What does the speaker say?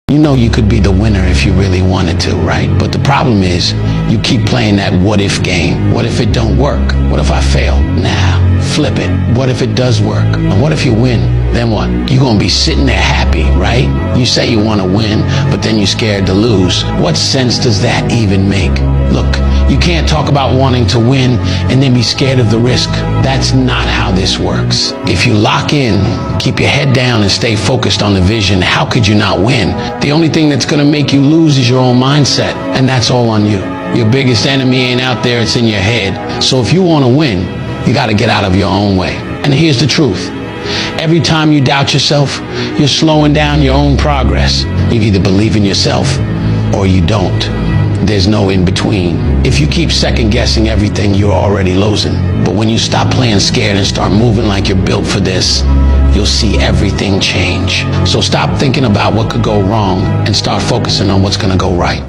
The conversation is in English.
You know you could be the winner if you really wanted to, right? But the problem is you keep playing that what if game. What if it don't work? What if I fail? Nah, flip it. What if it does work? And what if you win? Then what? You're gonna be sitting there happy, right? You say you wanna win, but then you're scared to lose. What sense does that even make? Look, you can't talk about wanting to win and then be scared of the risk. That's not how this works. If you lock in, keep your head down and stay focused on the vision, how could you not win? The only thing that's gonna make you lose is your own mindset, and that's all on you. Your biggest enemy ain't out there, it's in your head. So if you wanna win, you gotta get out of your own way. And here's the truth. Every time you doubt yourself, you're slowing down your own progress. You either believe in yourself or you don't. There's no in between. If you keep second guessing everything, you're already losing. But when you stop playing scared and start moving like you're built for this, you'll see everything change. So stop thinking about what could go wrong and start focusing on what's gonna go right.